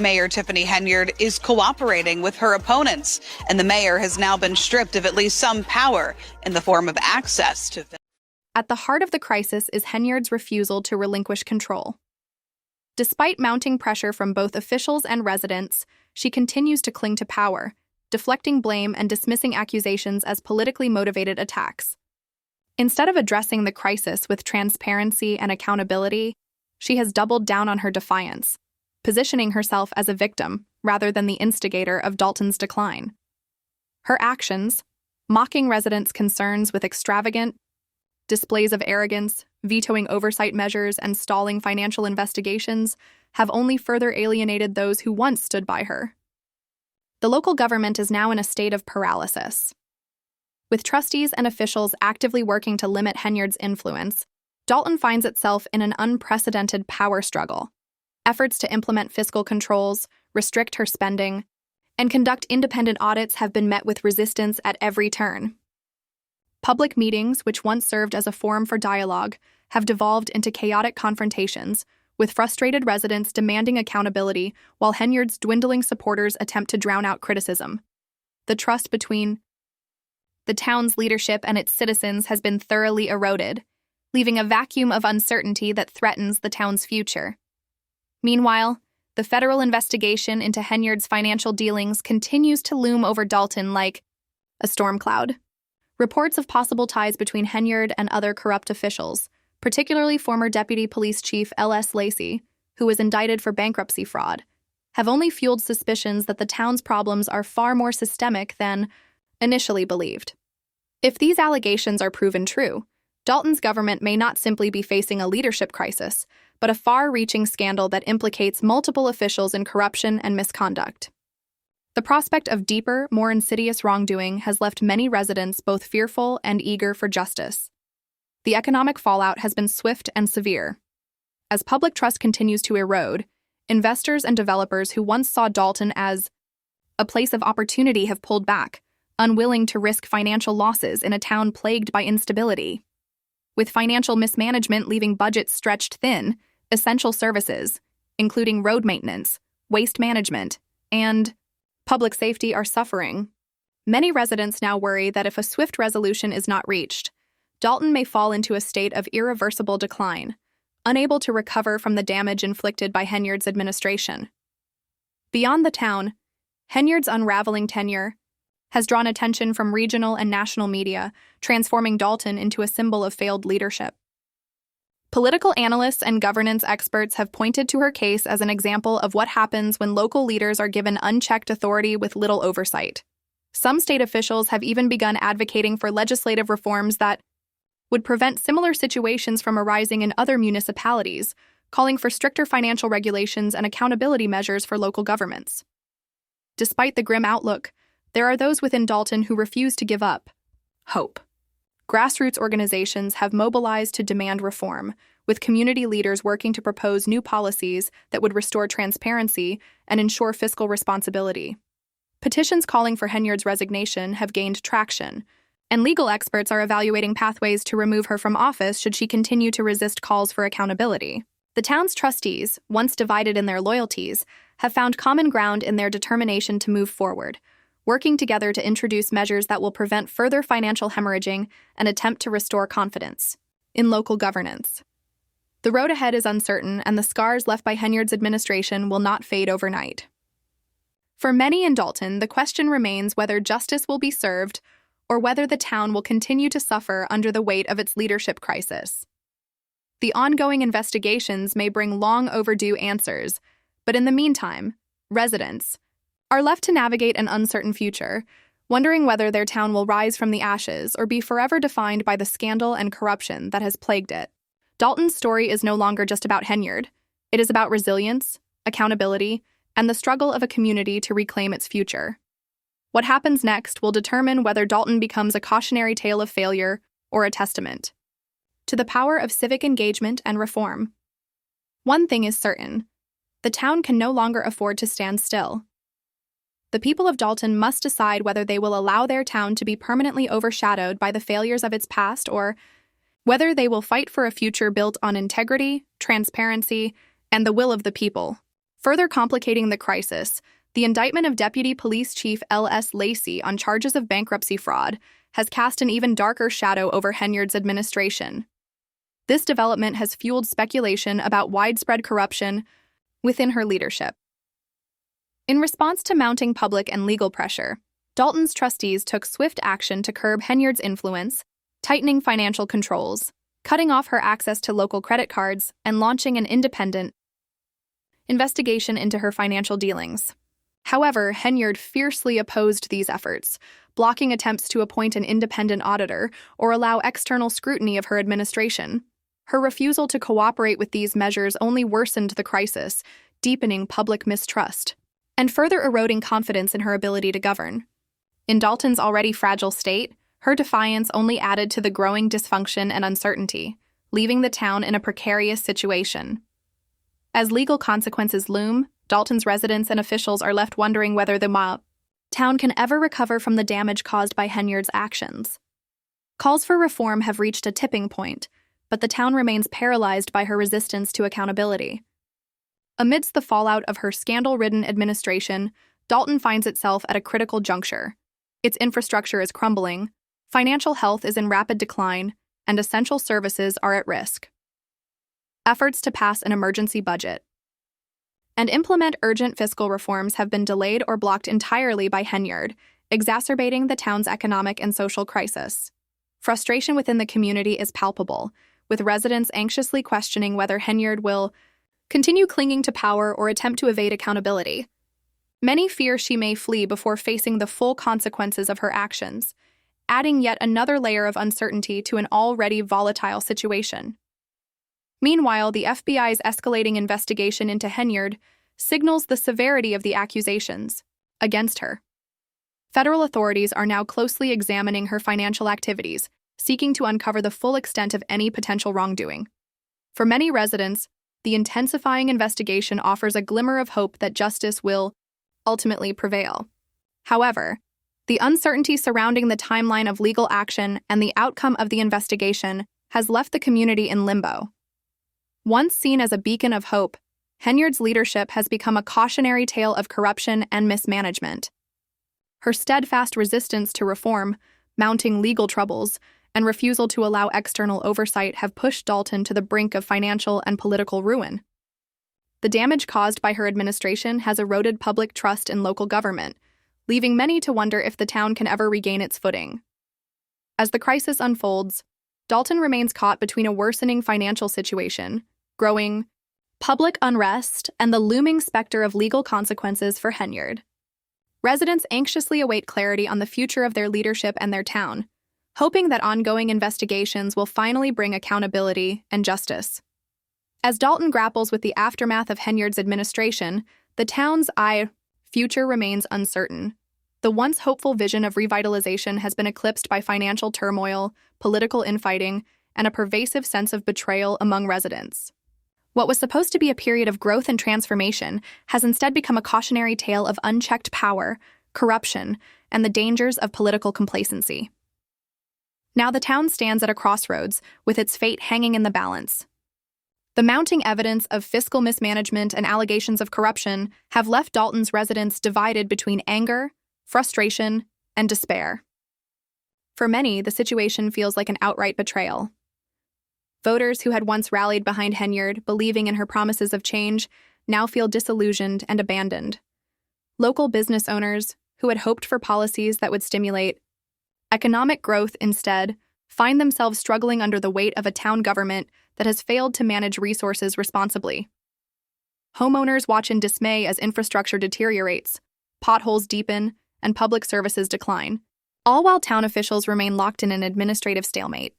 Mayor Tiffany Henyard is cooperating with her opponents, and the mayor has now been stripped of at least some power in the form of access to. At the heart of the crisis is Henyard's refusal to relinquish control. Despite mounting pressure from both officials and residents, she continues to cling to power, deflecting blame and dismissing accusations as politically motivated attacks. Instead of addressing the crisis with transparency and accountability, she has doubled down on her defiance, positioning herself as a victim rather than the instigator of Dalton's decline. Her actions, mocking residents' concerns with extravagant displays of arrogance, vetoing oversight measures, and stalling financial investigations, have only further alienated those who once stood by her. The local government is now in a state of paralysis. With trustees and officials actively working to limit Henyard's influence, Dalton finds itself in an unprecedented power struggle. Efforts to implement fiscal controls, restrict her spending, and conduct independent audits have been met with resistance at every turn. Public meetings, which once served as a forum for dialogue, have devolved into chaotic confrontations, with frustrated residents demanding accountability while Henyard's dwindling supporters attempt to drown out criticism. The trust between the town's leadership and its citizens has been thoroughly eroded, leaving a vacuum of uncertainty that threatens the town's future. Meanwhile, the federal investigation into Henyard's financial dealings continues to loom over Dalton like a storm cloud. Reports of possible ties between Henyard and other corrupt officials, particularly former Deputy Police Chief L.S. Lacey, who was indicted for bankruptcy fraud, have only fueled suspicions that the town's problems are far more systemic than initially believed. If these allegations are proven true, Dalton's government may not simply be facing a leadership crisis, but a far-reaching scandal that implicates multiple officials in corruption and misconduct. The prospect of deeper, more insidious wrongdoing has left many residents both fearful and eager for justice. The economic fallout has been swift and severe. As public trust continues to erode, investors and developers who once saw Dalton as a place of opportunity have pulled back, unwilling to risk financial losses in a town plagued by instability. With financial mismanagement leaving budgets stretched thin, essential services, including road maintenance, waste management, and public safety are suffering. Many residents now worry that if a swift resolution is not reached, Dalton may fall into a state of irreversible decline, unable to recover from the damage inflicted by Henyard's administration. Beyond the town, Henyard's unraveling tenure has drawn attention from regional and national media, transforming Dalton into a symbol of failed leadership. Political analysts and governance experts have pointed to her case as an example of what happens when local leaders are given unchecked authority with little oversight. Some state officials have even begun advocating for legislative reforms that would prevent similar situations from arising in other municipalities, calling for stricter financial regulations and accountability measures for local governments. Despite the grim outlook, there are those within Dalton who refuse to give up hope. Grassroots organizations have mobilized to demand reform, with community leaders working to propose new policies that would restore transparency and ensure fiscal responsibility. Petitions calling for Henyard's resignation have gained traction, and legal experts are evaluating pathways to remove her from office should she continue to resist calls for accountability. The town's trustees, once divided in their loyalties, have found common ground in their determination to move forward, working together to introduce measures that will prevent further financial hemorrhaging and attempt to restore confidence in local governance. The road ahead is uncertain, and the scars left by Henyard's administration will not fade overnight. For many in Dalton, the question remains whether justice will be served or whether the town will continue to suffer under the weight of its leadership crisis. The ongoing investigations may bring long overdue answers, but in the meantime, residents are left to navigate an uncertain future, wondering whether their town will rise from the ashes or be forever defined by the scandal and corruption that has plagued it. Dalton's story is no longer just about Henyard. It is about resilience, accountability, and the struggle of a community to reclaim its future. What happens next will determine whether Dalton becomes a cautionary tale of failure or a testament to the power of civic engagement and reform. One thing is certain: the town can no longer afford to stand still. The people of Dalton must decide whether they will allow their town to be permanently overshadowed by the failures of its past, or whether they will fight for a future built on integrity, transparency, and the will of the people. Further complicating the crisis, the indictment of Deputy Police Chief L.S. Lacey on charges of bankruptcy fraud has cast an even darker shadow over Henyard's administration. This development has fueled speculation about widespread corruption within her leadership. In response to mounting public and legal pressure, Dalton's trustees took swift action to curb Henyard's influence, tightening financial controls, cutting off her access to local credit cards, and launching an independent investigation into her financial dealings. However, Henyard fiercely opposed these efforts, blocking attempts to appoint an independent auditor or allow external scrutiny of her administration. Her refusal to cooperate with these measures only worsened the crisis, deepening public mistrust and further eroding confidence in her ability to govern. In Dalton's already fragile state, her defiance only added to the growing dysfunction and uncertainty, leaving the town in a precarious situation. As legal consequences loom, Dalton's residents and officials are left wondering whether the town can ever recover from the damage caused by Henyard's actions. Calls for reform have reached a tipping point, but the town remains paralyzed by her resistance to accountability. Amidst the fallout of her scandal-ridden administration, Dalton finds itself at a critical juncture. Its infrastructure is crumbling, financial health is in rapid decline, and essential services are at risk. Efforts to pass an emergency budget and implement urgent fiscal reforms have been delayed or blocked entirely by Henyard, exacerbating the town's economic and social crisis. Frustration within the community is palpable, with residents anxiously questioning whether Henyard will continue clinging to power or attempt to evade accountability. Many fear she may flee before facing the full consequences of her actions, adding yet another layer of uncertainty to an already volatile situation. Meanwhile, the FBI's escalating investigation into Henyard signals the severity of the accusations against her. Federal authorities are now closely examining her financial activities, seeking to uncover the full extent of any potential wrongdoing. For many residents, the intensifying investigation offers a glimmer of hope that justice will ultimately prevail. However, the uncertainty surrounding the timeline of legal action and the outcome of the investigation has left the community in limbo. Once seen as a beacon of hope, Henyard's leadership has become a cautionary tale of corruption and mismanagement. Her steadfast resistance to reform, mounting legal troubles, and refusal to allow external oversight have pushed Dalton to the brink of financial and political ruin. The damage caused by her administration has eroded public trust in local government, leaving many to wonder if the town can ever regain its footing. As the crisis unfolds, Dalton remains caught between a worsening financial situation, growing public unrest, and the looming specter of legal consequences for Henyard. Residents anxiously await clarity on the future of their leadership and their town, hoping that ongoing investigations will finally bring accountability and justice. As Dalton grapples with the aftermath of Henyard's administration, the town's future remains uncertain. The once hopeful vision of revitalization has been eclipsed by financial turmoil, political infighting, and a pervasive sense of betrayal among residents. What was supposed to be a period of growth and transformation has instead become a cautionary tale of unchecked power, corruption, and the dangers of political complacency. Now the town stands at a crossroads, with its fate hanging in the balance. The mounting evidence of fiscal mismanagement and allegations of corruption have left Dalton's residents divided between anger, frustration, and despair. For many, the situation feels like an outright betrayal. Voters who had once rallied behind Henyard, believing in her promises of change, now feel disillusioned and abandoned. Local business owners, who had hoped for policies that would stimulate economic growth instead, find themselves struggling under the weight of a town government that has failed to manage resources responsibly. Homeowners watch in dismay as infrastructure deteriorates, potholes deepen, and public services decline, all while town officials remain locked in an administrative stalemate.